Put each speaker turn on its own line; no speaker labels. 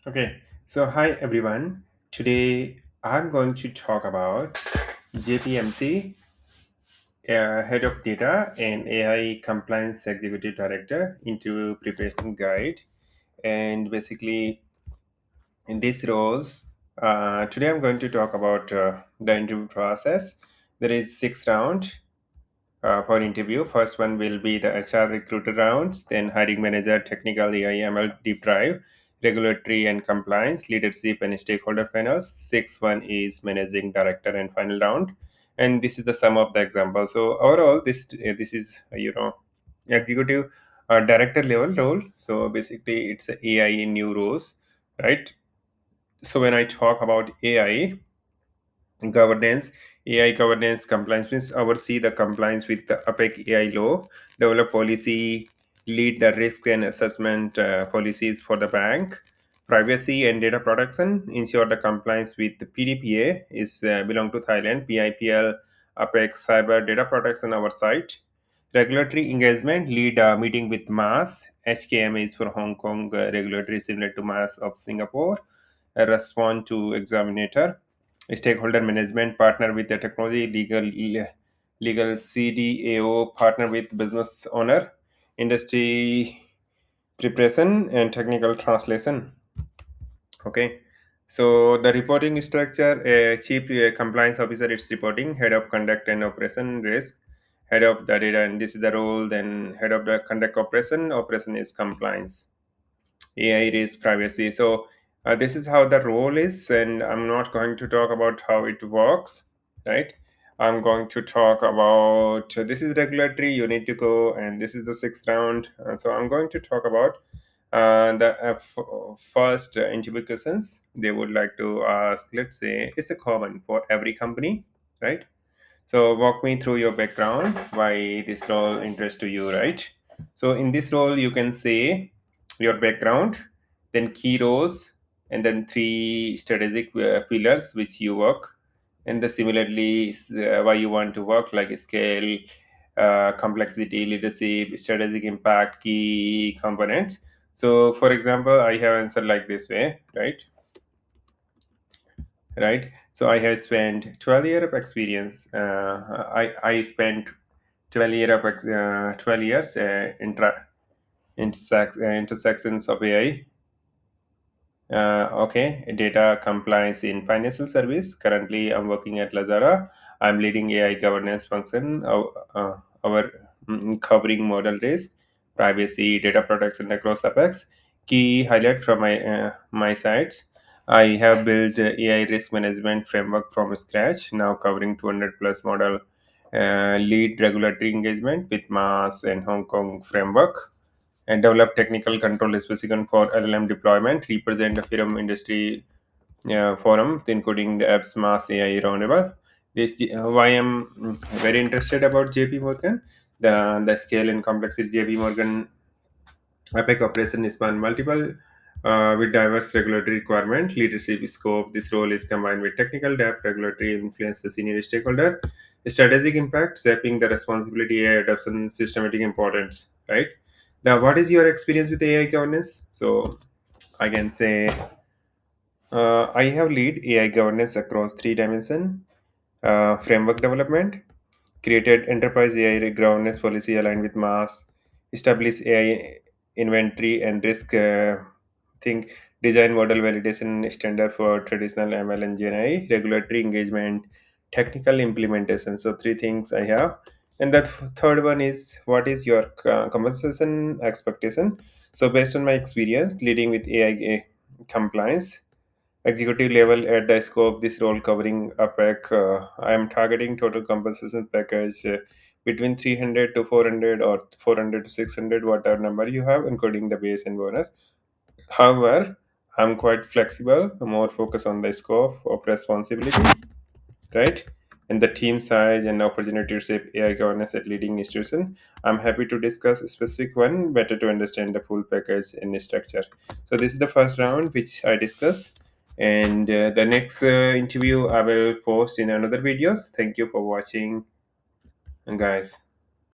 Okay, so hi everyone. Today I'm going to talk about JPMC, Head of Data and AI Compliance Executive Director into Preparation Guide. And basically, in these roles, today I'm going to talk about the interview process. There is six round for interview. First one will be the HR recruiter rounds, then hiring manager, technical AI/ML deep dive, regulatory and compliance, leadership and stakeholder panels. Sixth one is managing director and final round. And this is the sum of the example. So overall, this is executive director level role. So basically, it's a AI in new roles, right? So when I talk about AI governance, AI governance compliance means oversee the compliance with the APEC AI law, develop policy, lead the risk and assessment policies for the bank, privacy and data protection, ensure the compliance with the PDPA is belong to Thailand, PIPL, APEC cyber data protection oversight, regulatory engagement, lead a meeting with MAS, HKM is for Hong Kong, regulatory similar to MAS of Singapore, respond to examinator, stakeholder management, partner with the technology, legal CDAO, partner with business owner, industry preparation and technical translation. Okay. So the reporting structure, chief compliance officer is reporting, head of conduct and operation risk, head of the data, and this is the role. Then head of the conduct operation is compliance, AI is privacy. So this is how the role is, and I'm not going to talk about how it works, right? I'm going to talk about this is regulatory. You need to go, and this is the sixth round. So I'm going to talk about the first interview questions they would like to ask. Let's say it's a common for every company, right? So walk me through your background, why this role interests to you, right? So in this role, you can say your background, then key roles, and then three strategic pillars which you work, and the similarly why you want to work, like scale, complexity, leadership, strategic impact, key components. So for example, I have answered like this way, right? Right, so I have spent 12 years of experience. I spent 12 years intersections of AI. Okay, data compliance in financial service. Currently, I'm working at Lazada. I'm leading AI governance function. Our covering model risk, privacy, data protection across APEX. Key highlight from my sites. I have built AI risk management framework from scratch. Now covering 200 plus model. Lead regulatory engagement with MAS and Hong Kong framework and develop technical control specification for LLM deployment, represent the firm industry forum, including the apps mass AI roundtable. Why I'm very interested about JP Morgan, the scale and complexity JP Morgan APEC operation span multiple with diverse regulatory requirement, leadership scope. This role is combined with technical depth, regulatory influence, the senior stakeholder, strategic impact, shaping the responsibility, AI adoption, systematic importance. Right. Now, what is your experience with AI governance? So, I can say I have lead AI governance across three dimension: framework development, created enterprise AI governance policy aligned with mass, establish AI inventory and risk think, design model validation standard for traditional ML and GenAI, regulatory engagement, technical implementation. So three things I have. And that third one is what is your compensation expectation? So based on my experience leading with AI compliance, executive level at the scope this role covering APEC, I am targeting total compensation package between 300 to 400 or 400 to 600, whatever number you have, including the base and bonus. However, I'm quite flexible, more focus on the scope of responsibility, right? And the team size and opportunity to shape AI governance at leading institution. I'm happy to discuss a specific one better to understand the full package and structure. So this is the first round which I discussed. And the next interview I will post in another videos. Thank you for watching, guys.